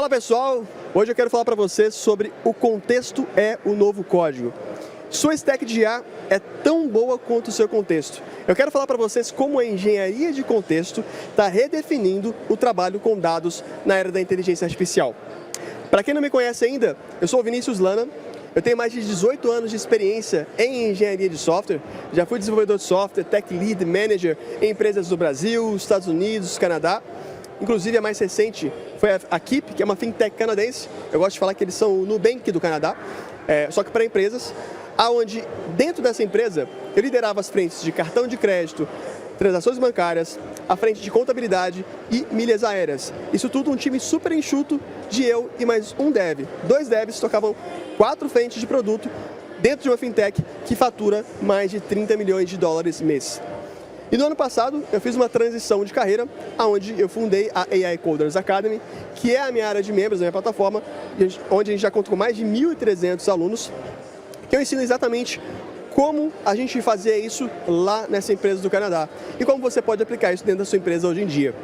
Fala pessoal, hoje eu quero falar para vocês sobre o contexto é o novo código. Sua stack de IA é tão boa quanto o seu contexto. Eu quero falar para vocês como a engenharia de contexto está redefinindo o trabalho com dados na era da inteligência artificial. Para quem não me conhece ainda, eu sou o Vinícius Lana, eu tenho mais de 18 anos de experiência em engenharia de software, já fui desenvolvedor de software, tech lead, manager em empresas do Brasil, Estados Unidos, Canadá. Inclusive, a mais recente foi a Keep, que é uma fintech canadense. Eu gosto de falar que eles são o Nubank do Canadá, só que para empresas, onde dentro dessa empresa eu liderava as frentes de cartão de crédito, transações bancárias, a frente de contabilidade e milhas aéreas. Isso tudo um time super enxuto de eu e mais um dev. 2 devs tocavam 4 frentes de produto dentro de uma fintech que fatura mais de 30 milhões de dólares mês. E no ano passado, eu fiz uma transição de carreira, onde eu fundei a AI Coders Academy, que é a minha área de membros da minha plataforma, onde a gente já conta com mais de 1.300 alunos, que eu ensino exatamente como a gente fazia isso lá nessa empresa do Canadá e como você pode aplicar isso dentro da sua empresa hoje em dia.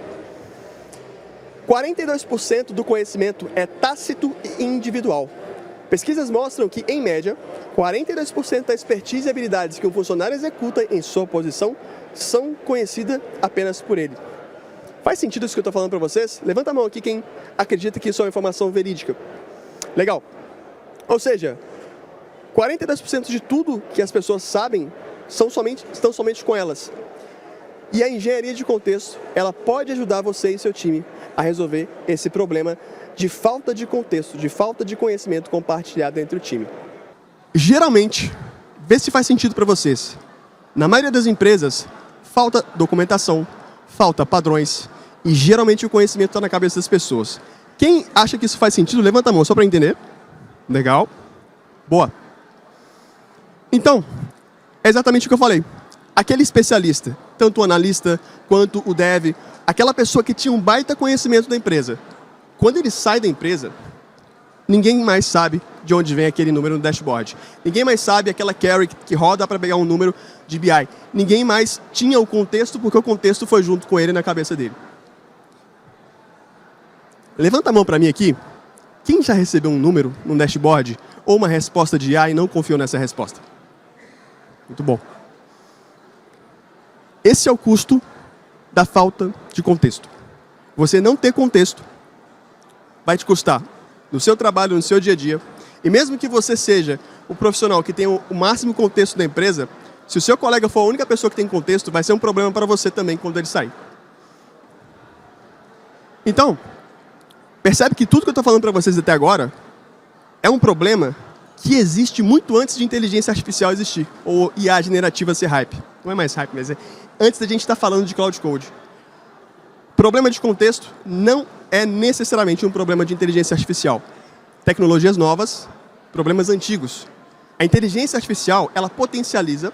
42% do conhecimento é tácito e individual. Pesquisas mostram que, em média, 42% da expertise e habilidades que um funcionário executa em sua posição são conhecidas apenas por ele. Faz sentido isso que eu estou falando para vocês? Levanta a mão aqui quem acredita que isso é uma informação verídica. Legal. Ou seja, 42% de tudo que as pessoas sabem estão somente com elas. E a engenharia de contexto, ela pode ajudar você e seu time a resolver esse problema de falta de contexto, de falta de conhecimento compartilhado entre o time. Geralmente, vê se faz sentido para vocês. Na maioria das empresas, falta documentação, falta padrões e geralmente o conhecimento está na cabeça das pessoas. Quem acha que isso faz sentido, levanta a mão só para entender. Legal. Boa. Então, é exatamente o que eu falei. Aquele especialista, tanto o analista quanto o dev, aquela pessoa que tinha um baita conhecimento da empresa, quando ele sai da empresa, ninguém mais sabe de onde vem aquele número no dashboard. Ninguém mais sabe aquela query que roda para pegar um número de BI. Ninguém mais tinha o contexto, porque o contexto foi junto com ele na cabeça dele. Levanta a mão para mim aqui. Quem já recebeu um número no dashboard ou uma resposta de IA e não confiou nessa resposta? Muito bom. Esse é o custo da falta de contexto. Você não ter contexto vai te custar no seu trabalho, no seu dia a dia. E mesmo que você seja o profissional que tem o máximo contexto da empresa, se o seu colega for a única pessoa que tem contexto, vai ser um problema para você também quando ele sair. Então, percebe que tudo que eu estou falando para vocês até agora é um problema que existe muito antes de inteligência artificial existir, ou IA generativa ser hype. Não é mais hype, mas é antes da gente estar falando de Cloud Code. Problema de contexto não é necessariamente um problema de inteligência artificial. Tecnologias novas, problemas antigos. A inteligência artificial, ela potencializa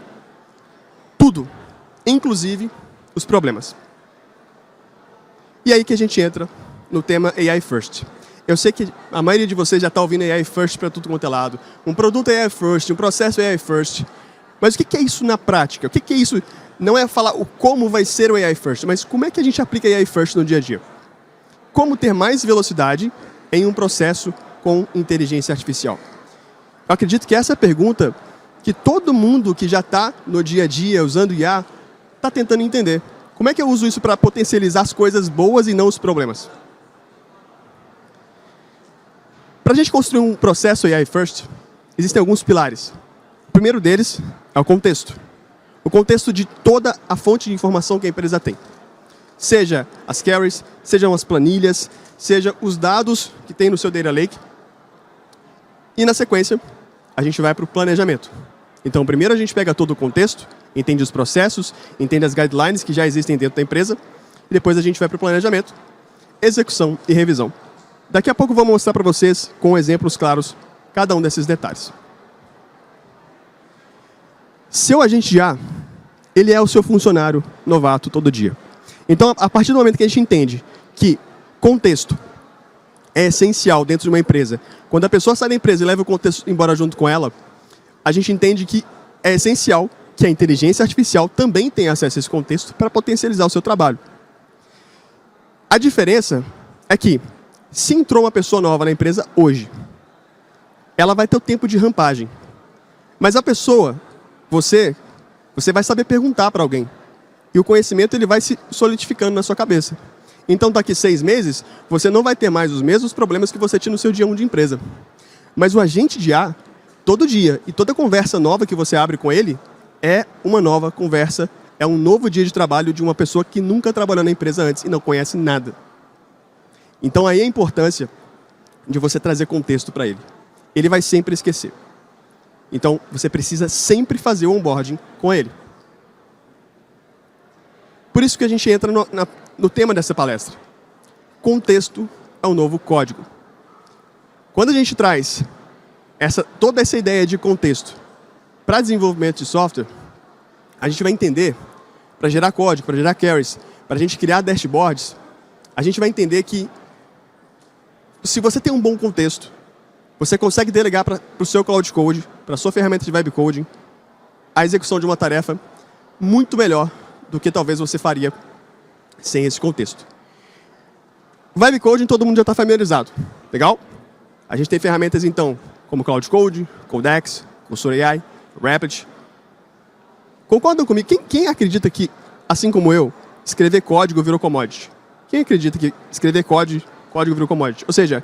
tudo, inclusive os problemas. E aí que a gente entra no tema AI First. Eu sei que a maioria de vocês já está ouvindo AI First para tudo quanto é lado. Um produto AI First, um processo AI First. Mas o que é isso na prática? O que é isso? Não é falar o como vai ser o AI First, mas como é que a gente aplica AI First no dia a dia? Como ter mais velocidade em um processo com inteligência artificial? Eu acredito que essa é a pergunta que todo mundo que já está no dia a dia usando IA está tentando entender. Como é que eu uso isso para potencializar as coisas boas e não os problemas? Para a gente construir um processo AI First, existem alguns pilares. O primeiro deles é o contexto. O contexto de toda a fonte de informação que a empresa tem. Seja as queries, sejam as planilhas, seja os dados que tem no seu Data Lake. E na sequência, a gente vai para o planejamento. Então, primeiro a gente pega todo o contexto, entende os processos, entende as guidelines que já existem dentro da empresa, e depois a gente vai para o planejamento, execução e revisão. Daqui a pouco eu vou mostrar para vocês, com exemplos claros, cada um desses detalhes. Seu agente de IA, ele é o seu funcionário novato todo dia. Então, a partir do momento que a gente entende que contexto é essencial dentro de uma empresa, quando a pessoa sai da empresa e leva o contexto embora junto com ela, a gente entende que é essencial que a inteligência artificial também tenha acesso a esse contexto para potencializar o seu trabalho. A diferença é que, Se entrou uma pessoa nova na empresa hoje, ela vai ter o tempo de rampagem. Mas a pessoa, você vai saber perguntar para alguém. E o conhecimento ele vai se solidificando na sua cabeça. Então, daqui 6 meses, você não vai ter mais os mesmos problemas que você tinha no seu dia 1 de empresa. Mas o agente de IA, todo dia, e toda conversa nova que você abre com ele, é uma nova conversa, é um novo dia de trabalho de uma pessoa que nunca trabalhou na empresa antes e não conhece nada. Então, aí a importância de você trazer contexto para ele. Ele vai sempre esquecer. Então, você precisa sempre fazer o onboarding com ele. Por isso que a gente entra no tema dessa palestra. Contexto é o novo código. Quando a gente traz toda essa ideia de contexto para desenvolvimento de software, a gente vai entender, para gerar código, para gerar carries, para a gente criar dashboards, a gente vai entender que se você tem um bom contexto, você consegue delegar para o seu Cloud Code, para a sua ferramenta de web coding, a execução de uma tarefa muito melhor do que talvez você faria sem esse contexto. Web coding todo mundo já está familiarizado. Legal? A gente tem ferramentas, então, como Cloud Code, Codex, Cursor AI, Rapid. Concordam comigo? Quem acredita que, assim como eu, escrever código virou commodity? Quem acredita que escrever código virou commodity? Ou seja,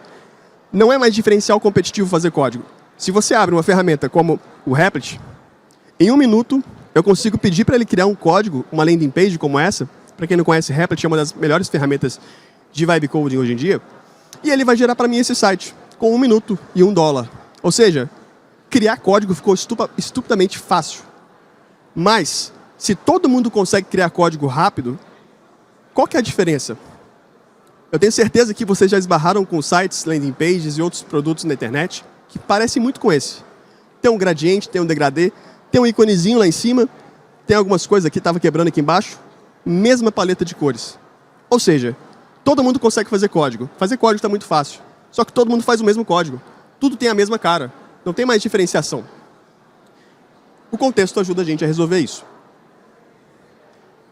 não é mais diferencial competitivo fazer código. Se você abre uma ferramenta como o Rapid, em 1 minuto eu consigo pedir para ele criar um código, uma landing page como essa. Para quem não conhece, Rapid é uma das melhores ferramentas de vibe coding hoje em dia. E ele vai gerar para mim esse site com 1 minuto e $1. Ou seja, criar código ficou estupidamente fácil. Mas, se todo mundo consegue criar código rápido, qual que é a diferença? Eu tenho certeza que vocês já esbarraram com sites, landing pages e outros produtos na internet que parecem muito com esse. Tem um gradiente, tem um degradê, tem um íconezinho lá em cima, tem algumas coisas aqui, estava quebrando aqui embaixo, mesma paleta de cores. Ou seja, todo mundo consegue fazer código. Fazer código está muito fácil. Só que todo mundo faz o mesmo código. Tudo tem a mesma cara. Não tem mais diferenciação. O contexto ajuda a gente a resolver isso.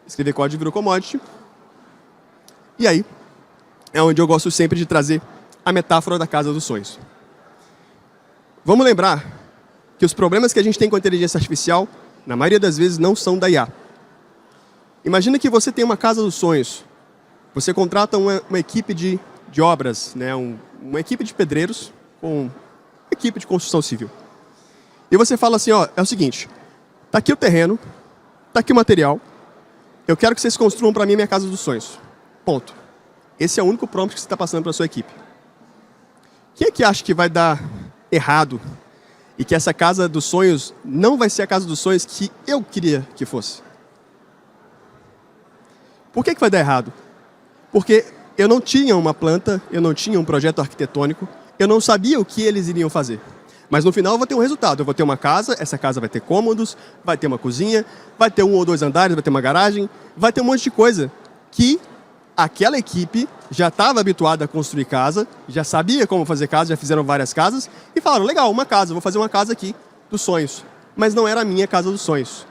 Escrever código virou commodity. E aí, é onde eu gosto sempre de trazer a metáfora da casa dos sonhos. Vamos lembrar que os problemas que a gente tem com a inteligência artificial, na maioria das vezes, não são da IA. Imagina que você tem uma casa dos sonhos. Você contrata uma equipe de obras, né? Uma equipe de pedreiros com uma equipe de construção civil. E você fala assim, ó, é o seguinte, tá aqui o terreno, tá aqui o material, eu quero que vocês construam para mim a minha casa dos sonhos. Ponto. Esse é o único prompt que você está passando para a sua equipe. Quem é que acha que vai dar errado e que essa casa dos sonhos não vai ser a casa dos sonhos que eu queria que fosse? Por que vai dar errado? Porque eu não tinha uma planta, eu não tinha um projeto arquitetônico, eu não sabia o que eles iriam fazer. Mas no final eu vou ter um resultado. Eu vou ter uma casa, essa casa vai ter cômodos, vai ter uma cozinha, vai ter 1 ou 2 andares, vai ter uma garagem, vai ter um monte de coisa que aquela equipe já estava habituada a construir casa, já sabia como fazer casa, já fizeram várias casas e falaram, legal, uma casa, vou fazer uma casa aqui dos sonhos. Mas não era a minha casa dos sonhos.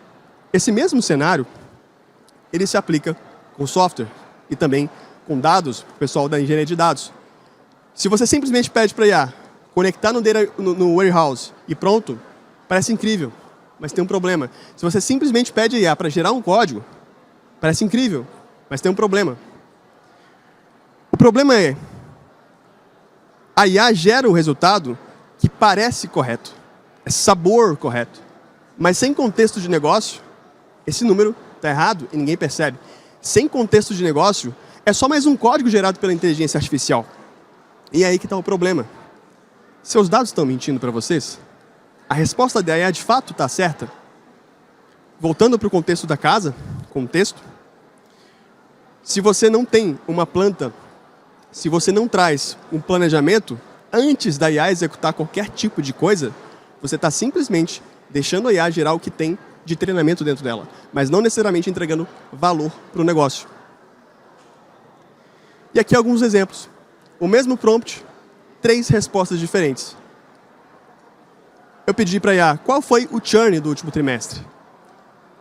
Esse mesmo cenário, ele se aplica com software e também com dados, o pessoal da engenharia de dados. Se você simplesmente pede para IA conectar no warehouse e pronto, parece incrível, mas tem um problema. Se você simplesmente pede a IA para gerar um código, parece incrível, mas tem um problema. O problema é, a IA gera o resultado que parece correto, é sabor correto, mas sem contexto de negócio, esse número está errado e ninguém percebe. Sem contexto de negócio, é só mais um código gerado pela inteligência artificial. E é aí que está o problema. Seus dados estão mentindo para vocês? A resposta da IA de fato está certa? Voltando para o contexto da casa, contexto, se você não tem uma planta, se você não traz um planejamento, antes da IA executar qualquer tipo de coisa, você está simplesmente deixando a IA gerar o que tem de treinamento dentro dela, mas não necessariamente entregando valor para o negócio. E aqui alguns exemplos. O mesmo prompt, 3 respostas diferentes. Eu pedi para a IA, qual foi o churn do último trimestre?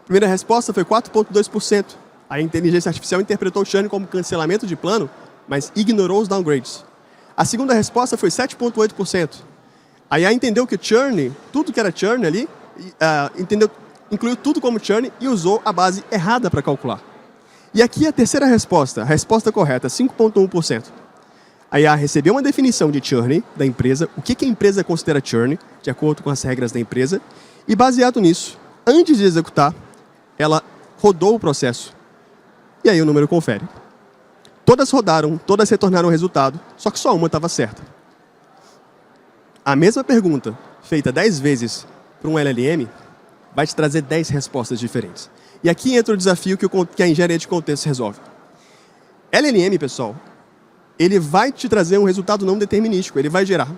A primeira resposta foi 4,2%. A inteligência artificial interpretou o churn como cancelamento de plano, mas ignorou os downgrades. A segunda resposta foi 7,8%. A IA entendeu que churn, tudo que era churn ali, incluiu tudo como churn e usou a base errada para calcular. E aqui a terceira resposta, a resposta correta, 5,1%. A IA recebeu uma definição de churn da empresa, o que a empresa considera churn, de acordo com as regras da empresa, e baseado nisso, antes de executar, ela rodou o processo. E aí o número confere. Todas rodaram, todas retornaram o resultado, só que só uma estava certa. A mesma pergunta, feita 10 vezes para um LLM, vai te trazer 10 respostas diferentes. E aqui entra o desafio que a engenharia de contexto resolve. LLM, pessoal, ele vai te trazer um resultado não determinístico, ele vai gerar.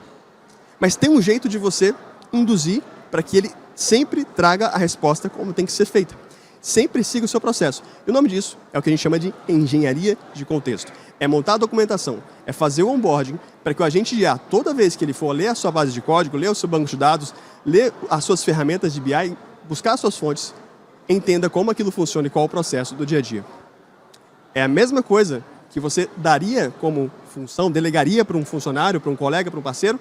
Mas tem um jeito de você induzir para que ele sempre traga a resposta como tem que ser feita. Sempre siga o seu processo. E o nome disso é o que a gente chama de engenharia de contexto. É montar a documentação, é fazer o onboarding para que o agente de IA, toda vez que ele for ler a sua base de código, ler o seu banco de dados, ler as suas ferramentas de BI, buscar as suas fontes, entenda como aquilo funciona e qual é o processo do dia a dia. É a mesma coisa que você daria como função, delegaria para um funcionário, para um colega, para um parceiro,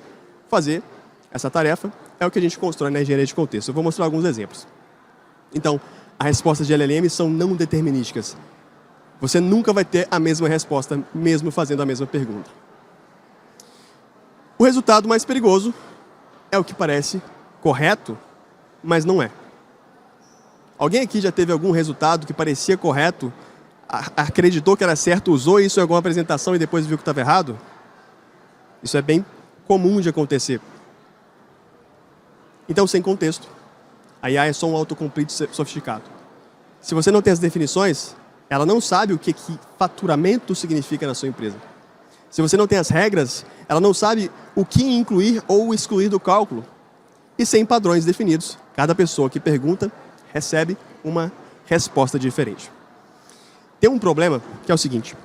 fazer essa tarefa. É o que a gente constrói na engenharia de contexto. Eu vou mostrar alguns exemplos. Então, as respostas de LLM são não determinísticas. Você nunca vai ter a mesma resposta, mesmo fazendo a mesma pergunta. O resultado mais perigoso é o que parece correto, mas não é. Alguém aqui já teve algum resultado que parecia correto, acreditou que era certo, usou isso em alguma apresentação e depois viu que estava errado? Isso é bem comum de acontecer. Então, sem contexto, a IA é só um autocomplete sofisticado. Se você não tem as definições, ela não sabe o que faturamento significa na sua empresa. Se você não tem as regras, ela não sabe o que incluir ou excluir do cálculo. E sem padrões definidos, cada pessoa que pergunta recebe uma resposta diferente. Tem um problema que é o seguinte.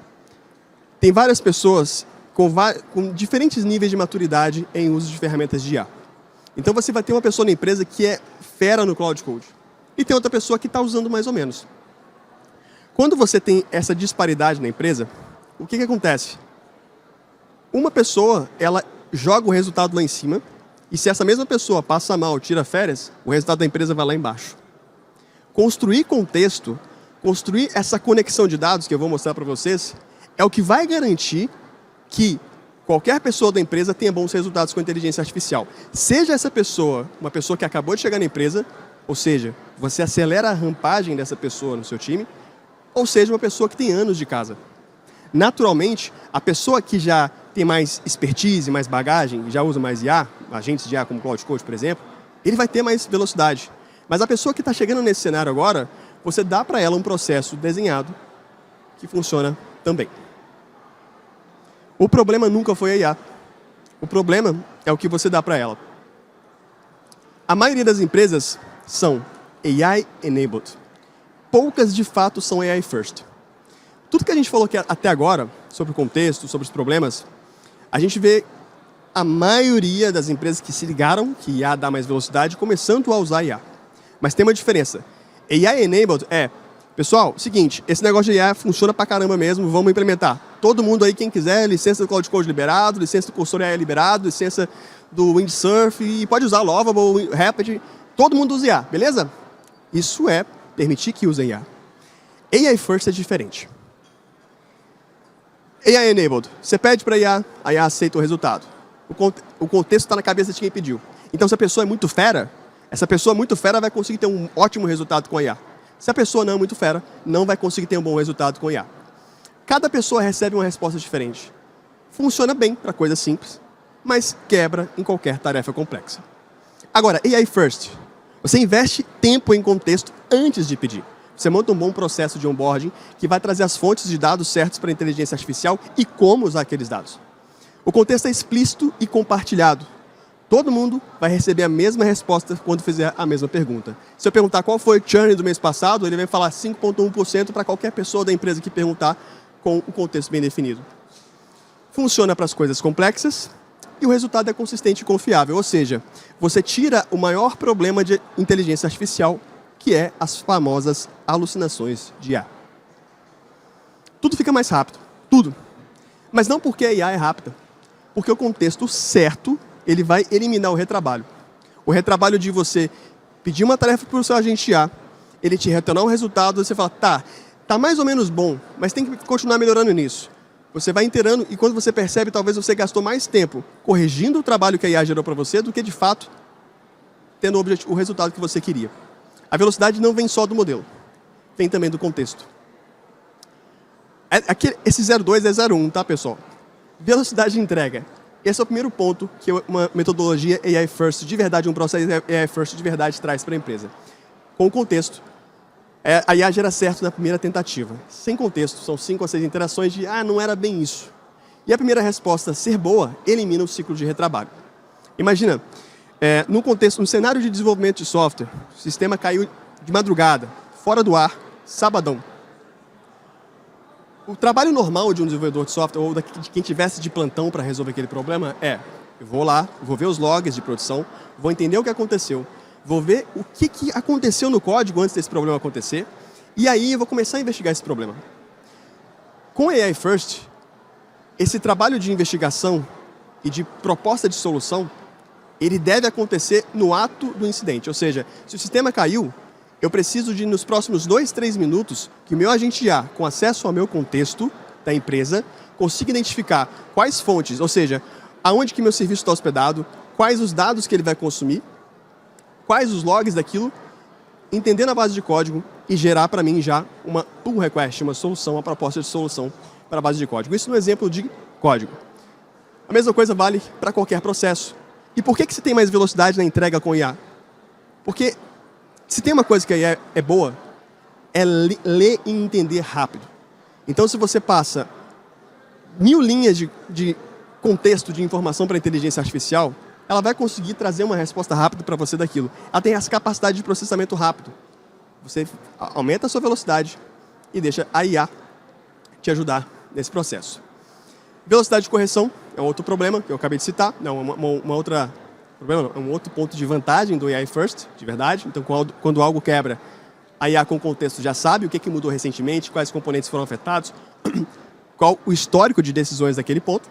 Tem várias pessoas com diferentes níveis de maturidade em uso de ferramentas de IA. Então você vai ter uma pessoa na empresa que é fera no Cloud Code. E tem outra pessoa que está usando mais ou menos. Quando você tem essa disparidade na empresa, o que acontece? Uma pessoa, ela joga o resultado lá em cima, e se essa mesma pessoa passa mal, tira férias, o resultado da empresa vai lá embaixo. Construir contexto, construir essa conexão de dados que eu vou mostrar para vocês, é o que vai garantir que qualquer pessoa da empresa tenha bons resultados com a inteligência artificial. Seja essa pessoa uma pessoa que acabou de chegar na empresa, ou seja, você acelera a rampagem dessa pessoa no seu time, ou seja, uma pessoa que tem anos de casa. Naturalmente, a pessoa que já tem mais expertise, mais bagagem, já usa mais IA, agentes de IA como Cloud Code, por exemplo, ele vai ter mais velocidade. Mas a pessoa que está chegando nesse cenário agora, você dá para ela um processo desenhado que funciona também. O problema nunca foi a IA. O problema é o que você dá para ela. A maioria das empresas são AI-enabled. Poucas, de fato, são AI-first. Tudo que a gente falou aqui até agora, sobre o contexto, sobre os problemas, a gente vê a maioria das empresas que se ligaram que IA dá mais velocidade, começando a usar IA. Mas tem uma diferença. AI-enabled é, pessoal, seguinte, esse negócio de IA funciona pra caramba mesmo, vamos implementar. Todo mundo aí, quem quiser, licença do Cloud Code liberado, licença do Cursor AI liberado, licença do Windsurf, e pode usar Lovable, Rapid, todo mundo usa IA, beleza? Isso é permitir que use IA. AI First é diferente. AI Enabled. Você pede para a IA aceita o resultado. O contexto está na cabeça de quem pediu. Então, se a pessoa é muito fera, essa pessoa muito fera vai conseguir ter um ótimo resultado com a IA. Se a pessoa não é muito fera, não vai conseguir ter um bom resultado com a IA. Cada pessoa recebe uma resposta diferente. Funciona bem para coisas simples, mas quebra em qualquer tarefa complexa. Agora, AI First. Você investe tempo em contexto antes de pedir. Você monta um bom processo de onboarding que vai trazer as fontes de dados certos para a inteligência artificial e como usar aqueles dados. O contexto é explícito e compartilhado. Todo mundo vai receber a mesma resposta quando fizer a mesma pergunta. Se eu perguntar qual foi o churn do mês passado, ele vai falar 5,1% para qualquer pessoa da empresa que perguntar com o contexto bem definido. Funciona para as coisas complexas e o resultado é consistente e confiável. Ou seja, você tira o maior problema de inteligência artificial, que é as famosas alucinações de IA. Tudo fica mais rápido. Tudo. Mas não porque a IA é rápida. Porque o contexto certo, ele vai eliminar o retrabalho. O retrabalho de você pedir uma tarefa para o seu agente IA, ele te retornar um resultado, você fala, tá mais ou menos bom, mas tem que continuar melhorando nisso. Você vai inteirando e quando você percebe, talvez você gastou mais tempo corrigindo o trabalho que a IA gerou para você do que, de fato, tendo o resultado que você queria. A velocidade não vem só do modelo, vem também do contexto. Esse 02 é 01, tá, pessoal? Velocidade de entrega. Esse é o primeiro ponto que uma metodologia AI First de verdade, um processo AI First de verdade traz para a empresa. Com o contexto, a IA gera certo na primeira tentativa. Sem contexto, são 5 a 6 interações de não era bem isso. E a primeira resposta, ser boa, elimina o ciclo de retrabalho. Imagina, no contexto, no cenário de desenvolvimento de software, o sistema caiu de madrugada, fora do ar, sabadão. O trabalho normal de um desenvolvedor de software ou de quem tivesse de plantão para resolver aquele problema eu vou lá, vou ver os logs de produção, vou entender o que aconteceu, vou ver o que aconteceu no código antes desse problema acontecer, e aí eu vou começar a investigar esse problema. Com AI First, esse trabalho de investigação e de proposta de solução, ele deve acontecer no ato do incidente. Ou seja, se o sistema caiu, eu preciso de, nos próximos 2, 3 minutos, que o meu agente IA, com acesso ao meu contexto da empresa, consiga identificar quais fontes, ou seja, aonde que meu serviço está hospedado, quais os dados que ele vai consumir, quais os logs daquilo, entender na base de código e gerar para mim já uma pull request, uma solução, uma proposta de solução para a base de código. Isso no exemplo de código. A mesma coisa vale para qualquer processo. E por que se tem mais velocidade na entrega com IA? Porque se tem uma coisa que a IA é boa, é ler e entender rápido. Então, se você passa 1000 linhas de contexto de informação para a inteligência artificial, ela vai conseguir trazer uma resposta rápida para você daquilo. Ela tem essa capacidade de processamento rápido. Você aumenta a sua velocidade e deixa a IA te ajudar nesse processo. Velocidade de correção é um outro problema que eu acabei de citar, um outro ponto de vantagem do AI First, de verdade. Então, quando algo quebra, a IA com contexto já sabe o que mudou recentemente, quais componentes foram afetados, qual o histórico de decisões daquele ponto.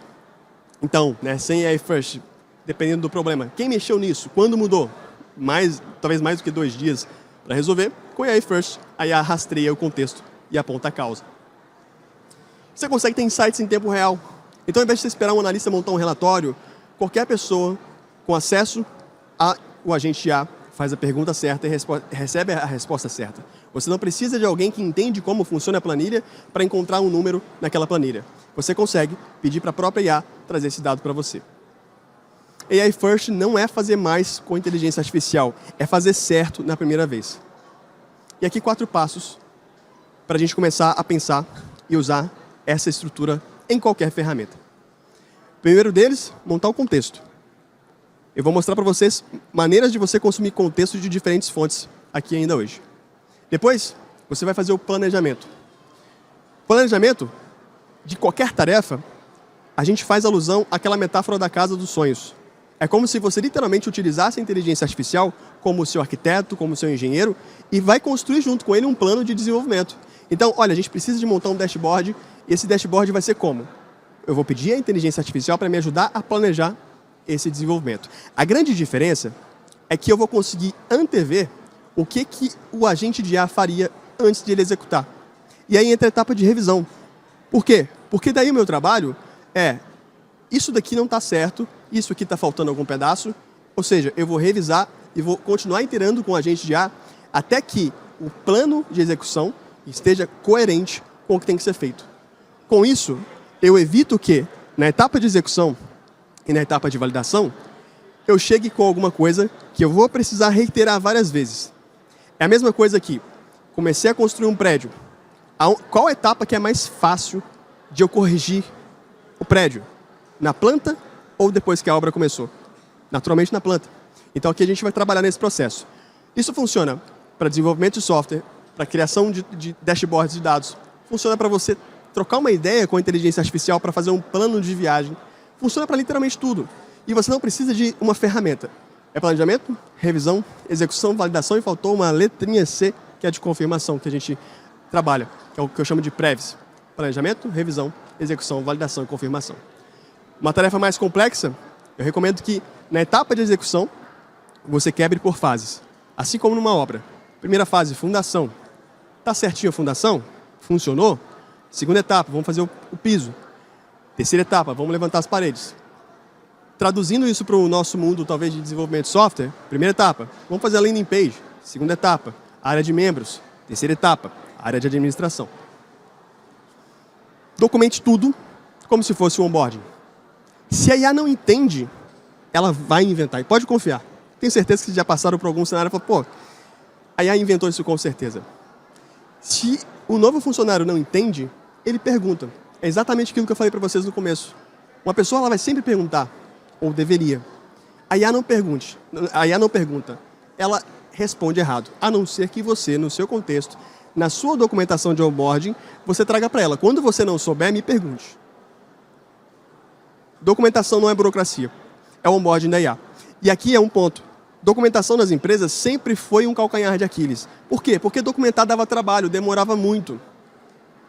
Então, sem AI First, dependendo do problema, quem mexeu nisso, quando mudou, talvez mais do que 2 dias para resolver, com AI First, a IA rastreia o contexto e aponta a causa. Você consegue ter insights em tempo real. Então, ao invés de você esperar um analista montar um relatório, qualquer pessoa com acesso ao agente IA faz a pergunta certa e recebe a resposta certa. Você não precisa de alguém que entende como funciona a planilha para encontrar um número naquela planilha. Você consegue pedir para a própria IA trazer esse dado para você. AI First não é fazer mais com inteligência artificial, é fazer certo na primeira vez. E aqui 4 passos para a gente começar a pensar e usar essa estrutura em qualquer ferramenta. Primeiro deles, montar o contexto. Eu vou mostrar para vocês maneiras de você consumir contexto de diferentes fontes aqui ainda hoje. Depois, você vai fazer o planejamento. Planejamento de qualquer tarefa, a gente faz alusão àquela metáfora da casa dos sonhos. É como se você literalmente utilizasse a inteligência artificial como seu arquiteto, como seu engenheiro, e vai construir junto com ele um plano de desenvolvimento. Então, olha, a gente precisa de montar um dashboard, e esse dashboard vai ser como? Eu vou pedir a inteligência artificial para me ajudar a planejar esse desenvolvimento. A grande diferença é que eu vou conseguir antever o que o agente de IA faria antes de ele executar. E aí entra a etapa de revisão. Por quê? Porque daí o meu trabalho isso daqui não está certo, isso aqui está faltando algum pedaço, ou seja, eu vou revisar e vou continuar inteirando com o agente de IA até que o plano de execução esteja coerente com o que tem que ser feito. Com isso, eu evito que, na etapa de execução e na etapa de validação, eu chegue com alguma coisa que eu vou precisar reiterar várias vezes. É a mesma coisa aqui. Comecei a construir um prédio. Qual etapa que é mais fácil de eu corrigir o prédio? Na planta ou depois que a obra começou? Naturalmente na planta. Então aqui a gente vai trabalhar nesse processo. Isso funciona para desenvolvimento de software, para criação de dashboards de dados. Funciona para você trocar uma ideia com a inteligência artificial para fazer um plano de viagem. Funciona para literalmente tudo. E você não precisa de uma ferramenta. É planejamento, revisão, execução, validação e faltou uma letrinha C, que é de confirmação, que a gente trabalha, que é o que eu chamo de PREVs. Planejamento, revisão, execução, validação e confirmação. Uma tarefa mais complexa, eu recomendo que na etapa de execução, você quebre por fases, assim como numa obra. Primeira fase, fundação. Está certinho a fundação? Funcionou? Segunda etapa, vamos fazer o piso. Terceira etapa, vamos levantar as paredes. Traduzindo isso para o nosso mundo, talvez, de desenvolvimento de software, primeira etapa, vamos fazer a landing page. Segunda etapa, área de membros. Terceira etapa, área de administração. Documente tudo como se fosse um onboarding. Se a IA não entende, ela vai inventar. E pode confiar. Tenho certeza que já passaram por algum cenário e falaram, pô, a IA inventou isso com certeza. Se o novo funcionário não entende, ele pergunta. É exatamente aquilo que eu falei para vocês no começo. Uma pessoa ela vai sempre perguntar, ou deveria. A IA não pergunta. Ela responde errado. A não ser que você, no seu contexto, na sua documentação de onboarding, você traga para ela. Quando você não souber, me pergunte. Documentação não é burocracia. É o onboarding da IA. E aqui é um ponto. Documentação nas empresas sempre foi um calcanhar de Aquiles. Por quê? Porque documentar dava trabalho, demorava muito.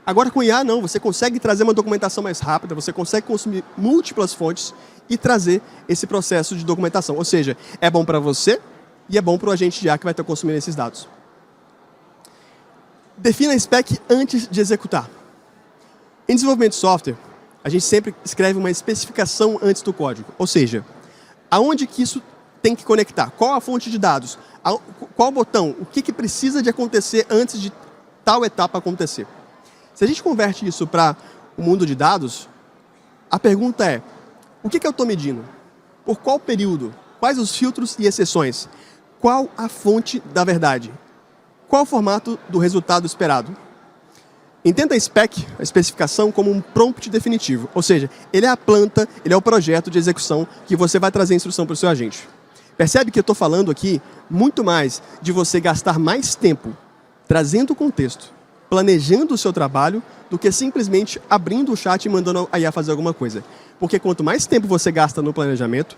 Agora com IA não, você consegue trazer uma documentação mais rápida, você consegue consumir múltiplas fontes e trazer esse processo de documentação. Ou seja, é bom para você e é bom para o agente de IA que vai estar consumindo esses dados. Defina a spec antes de executar. Em desenvolvimento de software, a gente sempre escreve uma especificação antes do código. Ou seja, aonde que isso tem que conectar? Qual a fonte de dados? Qual botão? O que precisa de acontecer antes de tal etapa acontecer? Se a gente converte isso para o mundo de dados, a pergunta é, o que eu estou medindo? Por qual período? Quais os filtros e exceções? Qual a fonte da verdade? Qual o formato do resultado esperado? Entenda a spec, a especificação, como um prompt definitivo. Ou seja, ele é a planta, ele é o projeto de execução que você vai trazer instrução para o seu agente. Percebe que eu estou falando aqui muito mais de você gastar mais tempo trazendo o contexto, planejando o seu trabalho, do que simplesmente abrindo o chat e mandando a IA fazer alguma coisa. Porque quanto mais tempo você gasta no planejamento,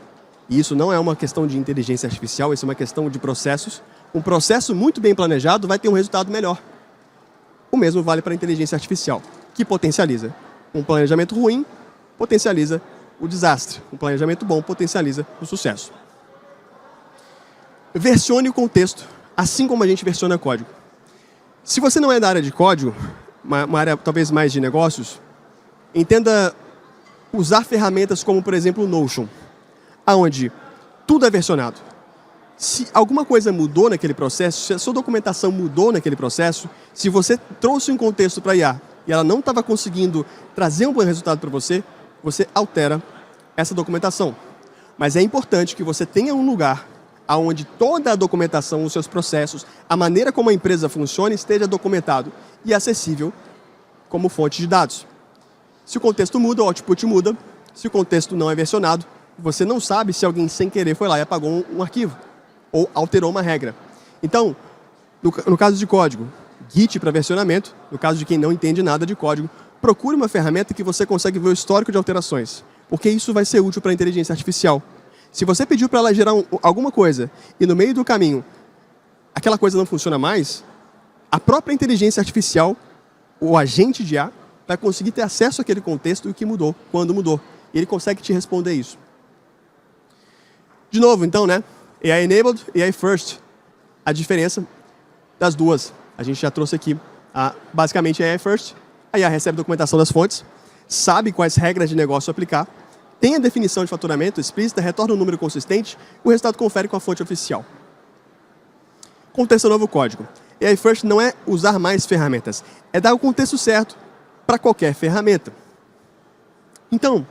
e isso não é uma questão de inteligência artificial, isso é uma questão de processos, um processo muito bem planejado vai ter um resultado melhor. O mesmo vale para a inteligência artificial, que potencializa. Um planejamento ruim potencializa o desastre. Um planejamento bom potencializa o sucesso. Versione o contexto, assim como a gente versiona código. Se você não é da área de código, uma área talvez mais de negócios, entenda usar ferramentas como, por exemplo, o Notion, onde tudo é versionado. Se alguma coisa mudou naquele processo, se a sua documentação mudou naquele processo, se você trouxe um contexto para a IA e ela não estava conseguindo trazer um bom resultado para você, você altera essa documentação. Mas é importante que você tenha um lugar onde toda a documentação, os seus processos, a maneira como a empresa funciona esteja documentado e acessível como fonte de dados. Se o contexto muda, o output muda. Se o contexto não é versionado, você não sabe se alguém sem querer foi lá e apagou um arquivo ou alterou uma regra. Então, no caso de código, Git para versionamento. No caso de quem não entende nada de código, procure uma ferramenta que você consegue ver o histórico de alterações, porque isso vai ser útil para a inteligência artificial. Se você pediu para ela gerar alguma coisa e no meio do caminho aquela coisa não funciona mais, a própria inteligência artificial, o agente de IA, vai conseguir ter acesso àquele contexto e o que mudou, quando mudou. E ele consegue te responder isso. De novo, então, né? AI Enabled e AI First. A diferença das duas. A gente já trouxe aqui, basicamente, AI First. A IA recebe documentação das fontes, sabe quais regras de negócio aplicar, tem a definição de faturamento explícita, retorna um número consistente, o resultado confere com a fonte oficial. Contexto é novo código. AI First não é usar mais ferramentas, é dar o contexto certo para qualquer ferramenta. Então,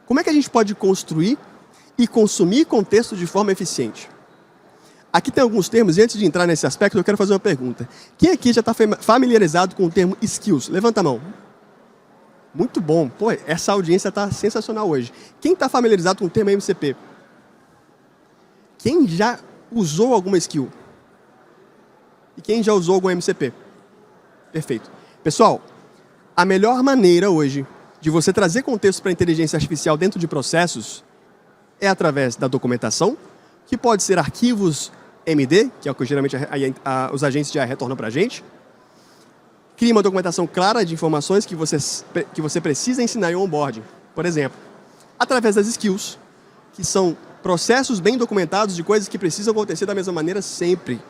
como é que a gente pode construir e consumir contexto de forma eficiente? Aqui tem alguns termos, e antes de entrar nesse aspecto, eu quero fazer uma pergunta. Quem aqui já está familiarizado com o termo skills? Levanta a mão. Muito bom. Pô, essa audiência está sensacional hoje. Quem está familiarizado com o termo MCP? Quem já usou alguma skill? E quem já usou algum MCP? Perfeito. Pessoal, a melhor maneira hoje de você trazer contexto para a inteligência artificial dentro de processos é através da documentação, que pode ser arquivos MD, que é o que geralmente os agentes já retornam para a gente. Cria uma documentação clara de informações que você precisa ensinar em onboarding. Por exemplo, através das skills, que são processos bem documentados de coisas que precisam acontecer da mesma maneira sempre.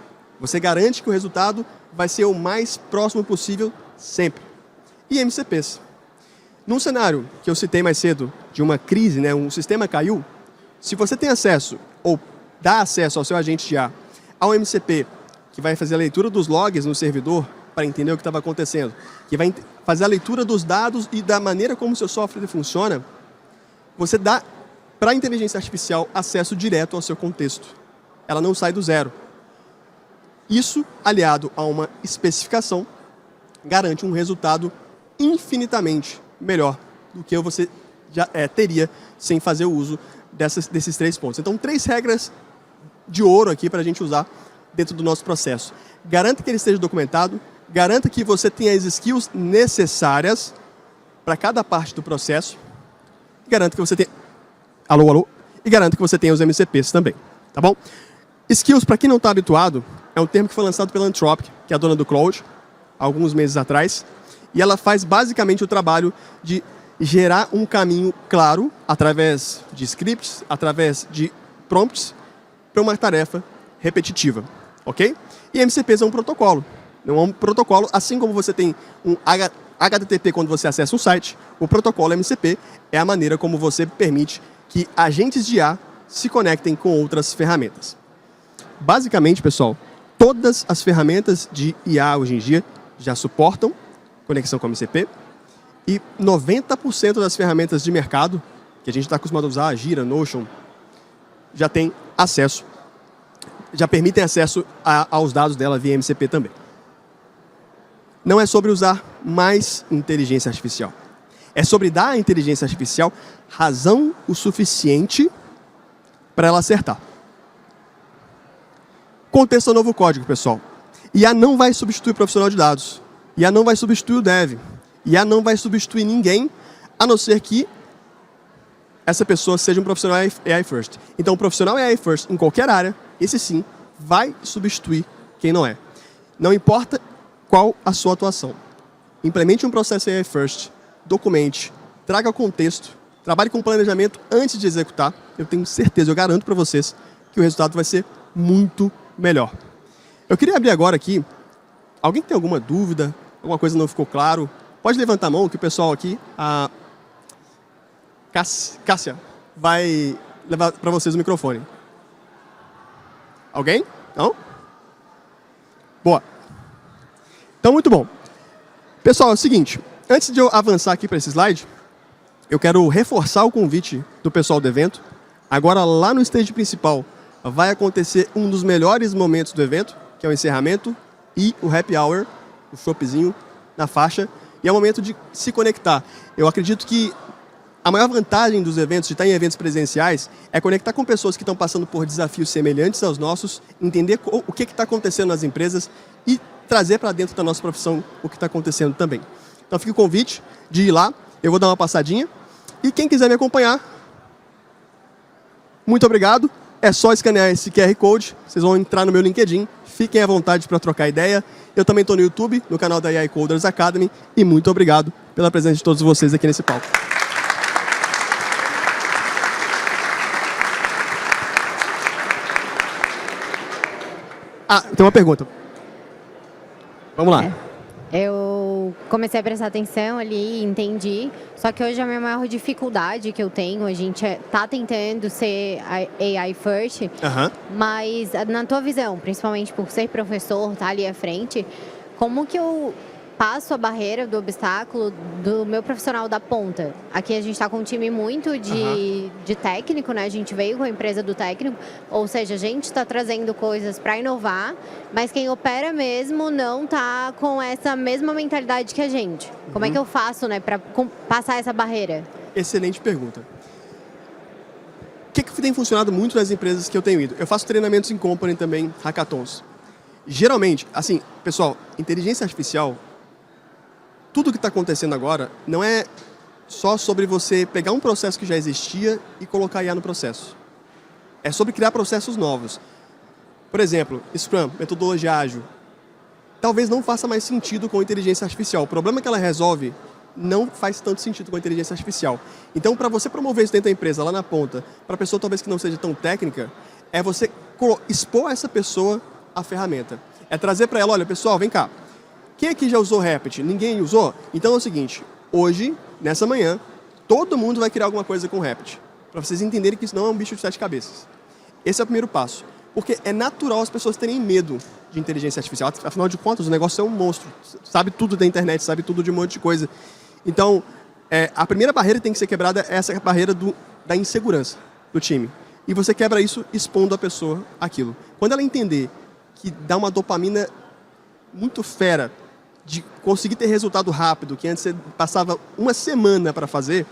Você garante que o resultado vai ser o mais próximo possível sempre. E MCPs. Num cenário que eu citei mais cedo, de uma crise, né, um sistema caiu, se você tem acesso, ou dá acesso ao seu agente de IA, ao MCP, que vai fazer a leitura dos logs no servidor para entender o que estava acontecendo, que vai fazer a leitura dos dados e da maneira como o seu software funciona, você dá para a inteligência artificial acesso direto ao seu contexto. Ela não sai do zero. Isso, aliado a uma especificação, garante um resultado infinitamente melhor do que você já teria sem fazer o uso desses 3 pontos. Então, 3 regras de ouro aqui para a gente usar dentro do nosso processo. Garanta que ele esteja documentado, garanta que você tenha as skills necessárias para cada parte do processo, e garanta que você tenha... Alô? E garanta que você tenha os MCPs também, tá bom? Skills, para quem não está habituado, é um termo que foi lançado pela Anthropic, que é a dona do Claude, alguns meses atrás, e ela faz basicamente o trabalho de gerar um caminho claro, através de scripts, através de prompts, para uma tarefa repetitiva, ok? E MCPs é um protocolo. Não é um protocolo, assim como você tem um HTTP quando você acessa um site, o protocolo MCP é a maneira como você permite que agentes de IA se conectem com outras ferramentas. Basicamente, pessoal, todas as ferramentas de IA hoje em dia já suportam conexão com MCP e 90% das ferramentas de mercado que a gente está acostumado a usar, Gira, Notion, já tem acesso, já permitem acesso aos dados dela via MCP também. Não é sobre usar mais inteligência artificial. É sobre dar à inteligência artificial razão o suficiente para ela acertar. Contexto ao novo código, pessoal. IA não vai substituir o profissional de dados. IA não vai substituir o dev. IA não vai substituir ninguém, a não ser que essa pessoa seja um profissional AI First. Então, o profissional AI First, em qualquer área, esse sim, vai substituir quem não é. Não importa qual a sua atuação. Implemente um processo AI First, documente, traga contexto, trabalhe com planejamento antes de executar. Eu tenho certeza, eu garanto para vocês que o resultado vai ser muito melhor. Eu queria abrir agora aqui. Alguém tem alguma dúvida? Alguma coisa não ficou claro? Pode levantar a mão que o pessoal aqui, a Cássia, vai levar para vocês o microfone. Alguém? Não? Boa. Então, muito bom. Pessoal, é o seguinte. Antes de eu avançar aqui para esse slide, eu quero reforçar o convite do pessoal do evento. Agora, lá no stage principal, vai acontecer um dos melhores momentos do evento, que é o encerramento e o happy hour, o choppzinho na faixa. E é o momento de se conectar. Eu acredito que a maior vantagem dos eventos, de estar em eventos presenciais, é conectar com pessoas que estão passando por desafios semelhantes aos nossos, entender o que está acontecendo nas empresas e trazer para dentro da nossa profissão o que está acontecendo também. Então fica o convite de ir lá, eu vou dar uma passadinha. E quem quiser me acompanhar, muito obrigado. É só escanear esse QR Code, vocês vão entrar no meu LinkedIn, fiquem à vontade para trocar ideia. Eu também estou no YouTube, no canal da AI Coders Academy, e muito obrigado pela presença de todos vocês aqui nesse palco. Tem uma pergunta. Vamos lá. Eu comecei a prestar atenção ali, entendi. Só que hoje a minha maior dificuldade que eu tenho, a gente tá tentando ser AI first, mas na tua visão, principalmente por ser professor, tá ali à frente, como que eu passo a barreira do obstáculo do meu profissional da ponta? Aqui a gente está com um time muito de técnico, né? A gente veio com a empresa do técnico, ou seja, a gente está trazendo coisas para inovar, mas quem opera mesmo não está com essa mesma mentalidade que a gente. Como é que eu faço, né, para passar essa barreira? Excelente pergunta. O que tem funcionado muito nas empresas que eu tenho ido? Eu faço treinamentos em company também, hackathons. Geralmente, assim, pessoal, inteligência artificial, tudo que está acontecendo agora não é só sobre você pegar um processo que já existia e colocar IA no processo. É sobre criar processos novos. Por exemplo, Scrum, metodologia ágil. Talvez não faça mais sentido com inteligência artificial. O problema que ela resolve não faz tanto sentido com a inteligência artificial. Então, para você promover isso dentro da empresa, lá na ponta, para a pessoa talvez que não seja tão técnica, é você expor essa pessoa à ferramenta. É trazer para ela, olha, pessoal, vem cá. Quem aqui já usou Replit? Ninguém usou? Então é o seguinte, hoje, nessa manhã, todo mundo vai criar alguma coisa com Replit. Para vocês entenderem que isso não é um bicho de 7 cabeças. Esse é o primeiro passo. Porque é natural as pessoas terem medo de inteligência artificial. Afinal de contas, o negócio é um monstro. Sabe tudo da internet, sabe tudo de um monte de coisa. Então, a primeira barreira que tem que ser quebrada é essa barreira da insegurança do time. E você quebra isso expondo a pessoa àquilo. Quando ela entender que dá uma dopamina muito fera de conseguir ter resultado rápido, que antes você passava uma semana para fazer,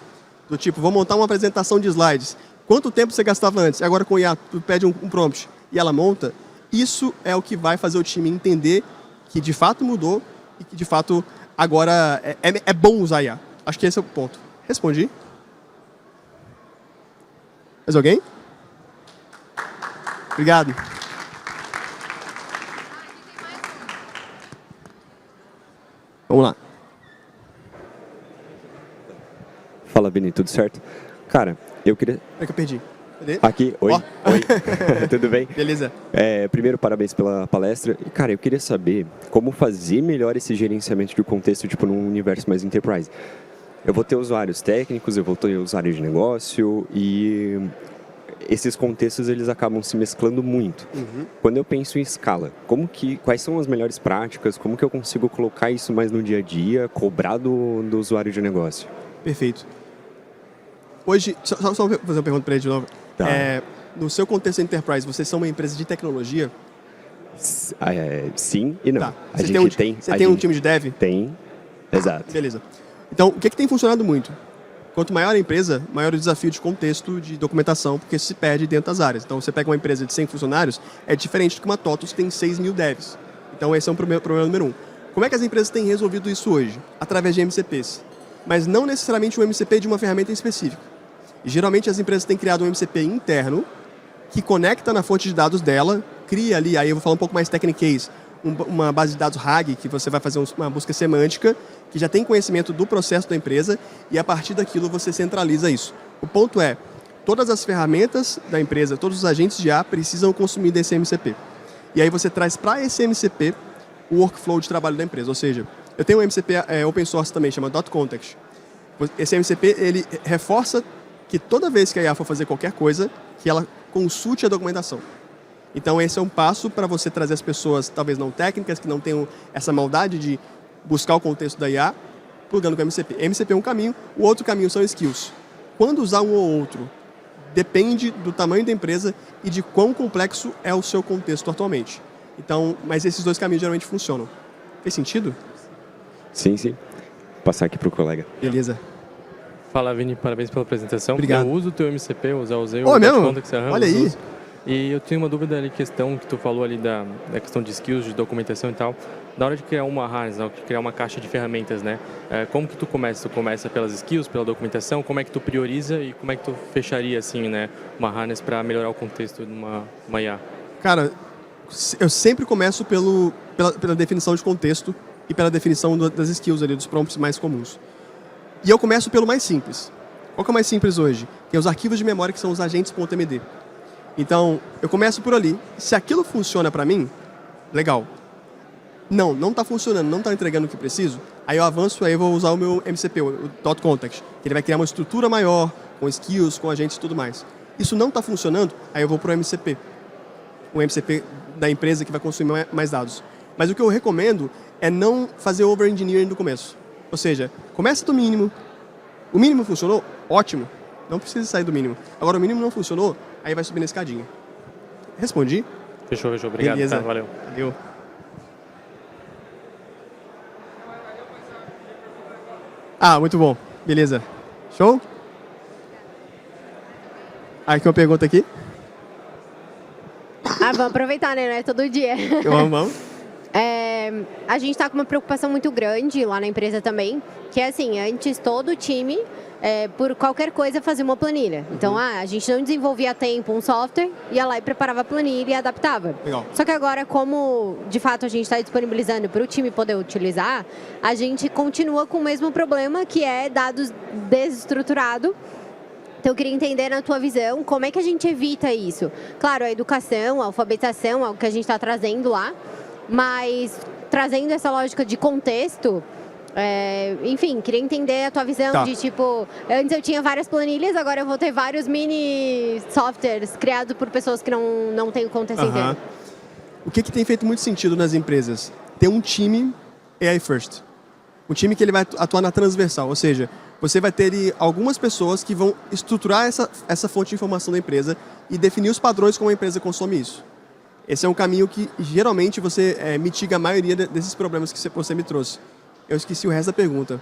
do tipo, vou montar uma apresentação de slides. Quanto tempo você gastava antes? Agora com o IA, tu pede um prompt e ela monta. Isso é o que vai fazer o time entender que de fato mudou e que de fato agora é bom usar IA. Acho que esse é o ponto. Respondi? Mais alguém? Obrigado. Vamos lá. Fala, Vini, tudo certo? Cara, eu queria... É que eu perdi. Cadê? Aqui, oi. Ó. Oi, tudo bem? Beleza. Primeiro, parabéns pela palestra. E, cara, eu queria saber como fazer melhor esse gerenciamento de contexto, tipo, num universo mais enterprise. Eu vou ter usuários técnicos, eu vou ter usuários de negócio e esses contextos, eles acabam se mesclando muito. Uhum. Quando eu penso em escala, quais são as melhores práticas? Como que eu consigo colocar isso mais no dia a dia, cobrar do usuário de negócio? Perfeito. Hoje, só fazer uma pergunta para ele de novo. Tá. No seu contexto enterprise, vocês são uma empresa de tecnologia? Sim e não. Tá. A Você gente tem um time de dev? Tem, exato. Beleza. Então, o que tem funcionado muito? Quanto maior a empresa, maior o desafio de contexto, de documentação, porque se perde dentro das áreas. Então, você pega uma empresa de 100 funcionários, é diferente do que uma TOTUS que tem 6 mil devs. Então, esse é um problema número 1. Como é que as empresas têm resolvido isso hoje? Através de MCPs. Mas não necessariamente um MCP de uma ferramenta em específico. E, geralmente, as empresas têm criado um MCP interno, que conecta na fonte de dados dela, cria ali, aí eu vou falar um pouco mais technicase, uma base de dados RAG, que você vai fazer uma busca semântica, que já tem conhecimento do processo da empresa, e a partir daquilo você centraliza isso. O ponto é, todas as ferramentas da empresa, todos os agentes de IA precisam consumir desse MCP. E aí você traz para esse MCP o workflow de trabalho da empresa. Ou seja, eu tenho um MCP open source também, chama .context. Esse MCP, ele reforça que toda vez que a IA for fazer qualquer coisa, que ela consulte a documentação. Então, esse é um passo para você trazer as pessoas, talvez não técnicas, que não tenham essa maldade de buscar o contexto da IA, plugando com o MCP. MCP é um caminho, o outro caminho são skills. Quando usar um ou outro, depende do tamanho da empresa e de quão complexo é o seu contexto atualmente. Então, mas esses dois caminhos geralmente funcionam. Fez sentido? Sim, sim. Vou passar aqui para o colega. Beleza. Fala, Vini, parabéns pela apresentação. Obrigado. Eu uso o teu MCP, eu já usei Oh, o mesmo? Context, Olha aí. uso. E eu tenho uma dúvida ali, questão que tu falou ali da questão de skills, de documentação e tal. Na hora de criar uma harness, de criar uma caixa de ferramentas, né? Como que tu começa? Tu começa pelas skills, pela documentação? Como é que tu prioriza e como é que tu fecharia, assim, né? Uma harness para melhorar o contexto de uma IA? Cara, eu sempre começo pela definição de contexto e pela definição das skills ali, dos prompts mais comuns. E eu começo pelo mais simples. Qual que é o mais simples hoje? Tem os arquivos de memória, que são os agentes.md. Então, eu começo por ali. Se aquilo funciona para mim, legal. Não está funcionando, não está entregando o que preciso, aí eu avanço, aí eu vou usar o meu MCP, o .context, que ele vai criar uma estrutura maior, com skills, com agentes e tudo mais. Isso não está funcionando, aí eu vou para o MCP. O MCP da empresa que vai consumir mais dados. Mas o que eu recomendo é não fazer over-engineering no começo. Ou seja, começa do mínimo. O mínimo funcionou? Ótimo. Não precisa sair do mínimo. Agora, o mínimo não funcionou, aí vai subir na escadinha. Respondi? Fechou. Obrigado. Beleza. Tá, valeu. Valeu. Muito bom. Beleza. Show? Aqui uma pergunta aqui. Vamos aproveitar, né? Não é todo dia. Vamos. a gente está com uma preocupação muito grande lá na empresa também, que é assim, antes todo o time, por qualquer coisa, fazia uma planilha. Então, a gente não desenvolvia a tempo um software, ia lá e preparava a planilha e adaptava. Legal. Só que agora, como de fato a gente está disponibilizando para o time poder utilizar, a gente continua com o mesmo problema, que é dados desestruturados. Então, eu queria entender, na tua visão, como é que a gente evita isso? Claro, a educação, a alfabetização, é o que a gente está trazendo lá, mas trazendo essa lógica de contexto, enfim, queria entender a tua visão de, tipo, antes eu tinha várias planilhas, agora eu vou ter vários mini softwares criados por pessoas que não têm o contexto inteiro. O que tem feito muito sentido nas empresas? Ter um time AI First. Um time que ele vai atuar na transversal, ou seja, você vai ter algumas pessoas que vão estruturar essa fonte de informação da empresa e definir os padrões como a empresa consome isso. Esse é um caminho que, geralmente, você mitiga a maioria desses problemas que você me trouxe. Eu esqueci o resto da pergunta.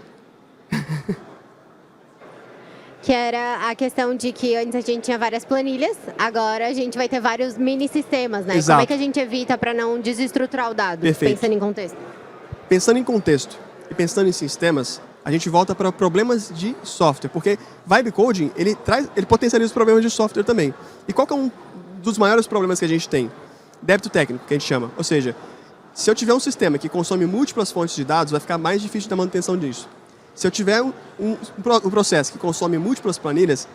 Que era a questão de que antes a gente tinha várias planilhas, agora a gente vai ter vários mini-sistemas, né? Exato. Como é que a gente evita para não desestruturar o dado, pensando em contexto? Pensando em contexto e pensando em sistemas, a gente volta para problemas de software, porque Vibe Coding, ele potencializa os problemas de software também. E qual que é um dos maiores problemas que a gente tem? Débito técnico, que a gente chama. Ou seja, se eu tiver um sistema que consome múltiplas fontes de dados, vai ficar mais difícil da manutenção disso. Se eu tiver um processo que consome múltiplas planilhas,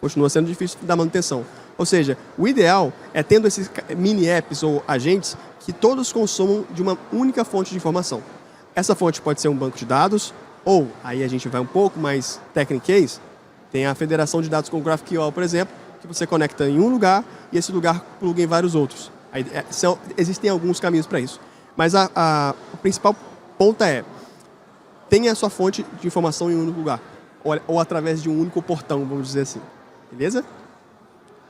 continua sendo difícil da manutenção. Ou seja, o ideal é tendo esses mini apps ou agentes que todos consumam de uma única fonte de informação. Essa fonte pode ser um banco de dados, ou, aí a gente vai um pouco mais techniquez, tem a federação de dados com GraphQL, por exemplo, que você conecta em um lugar e esse lugar pluga em vários outros. Aí, existem alguns caminhos para isso. Mas o principal ponto tenha a sua fonte de informação em um único lugar, ou através de um único portão, vamos dizer assim. Beleza?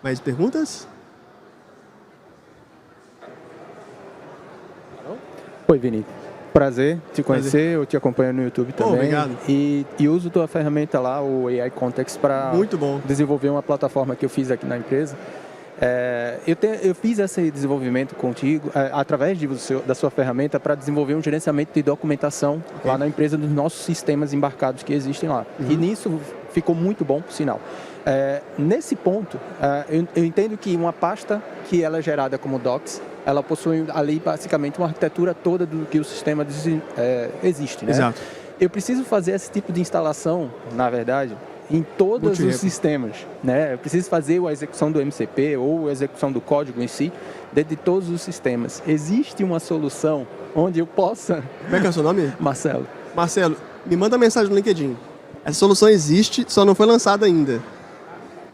Mais perguntas? Oi, Vini. Prazer te conhecer, eu te acompanho no YouTube também. Obrigado. E uso tua ferramenta lá, o AI Context, para desenvolver uma plataforma que eu fiz aqui na empresa. Eu fiz esse desenvolvimento contigo, através da sua ferramenta, para desenvolver um gerenciamento de documentação lá na empresa dos nossos sistemas embarcados que existem lá. E nisso ficou muito bom, por sinal. Nesse ponto, eu entendo que uma pasta que ela é gerada como Docs, ela possui ali basicamente uma arquitetura toda do que o sistema existe, né? Exato. Eu preciso fazer esse tipo de instalação, na verdade, em todos os sistemas, né? Eu preciso fazer a execução do MCP ou a execução do código em si, dentro de todos os sistemas. Existe uma solução onde eu possa... Como é que é o seu nome? Marcelo. Marcelo, me manda mensagem no LinkedIn. Essa solução existe, só não foi lançada ainda.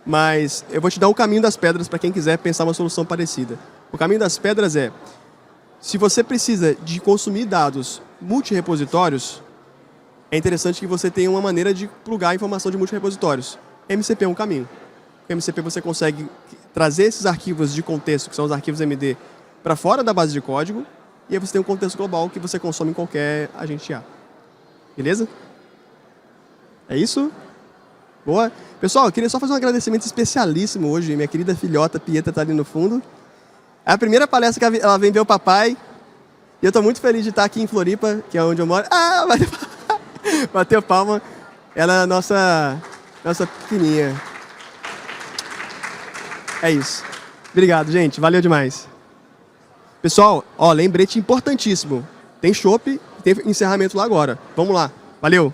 Mas eu vou te dar o caminho das pedras para quem quiser pensar uma solução parecida. O caminho das pedras se você precisa de consumir dados multirepositórios, é interessante que você tenha uma maneira de plugar a informação de multirepositórios. MCP é um caminho. Com MCP você consegue trazer esses arquivos de contexto, que são os arquivos MD, para fora da base de código, e aí você tem um contexto global que você consome em qualquer agente A. Beleza? É isso? Boa. Pessoal, eu queria só fazer um agradecimento especialíssimo hoje. Minha querida filhota Pietra está ali no fundo. É a primeira palestra que ela vem ver o papai. E eu estou muito feliz de estar aqui em Floripa, que é onde eu moro. Bateu palma. Ela é a nossa pequenininha. É isso. Obrigado, gente. Valeu demais. Pessoal, lembrete importantíssimo. Tem chopp, tem encerramento lá agora. Vamos lá. Valeu.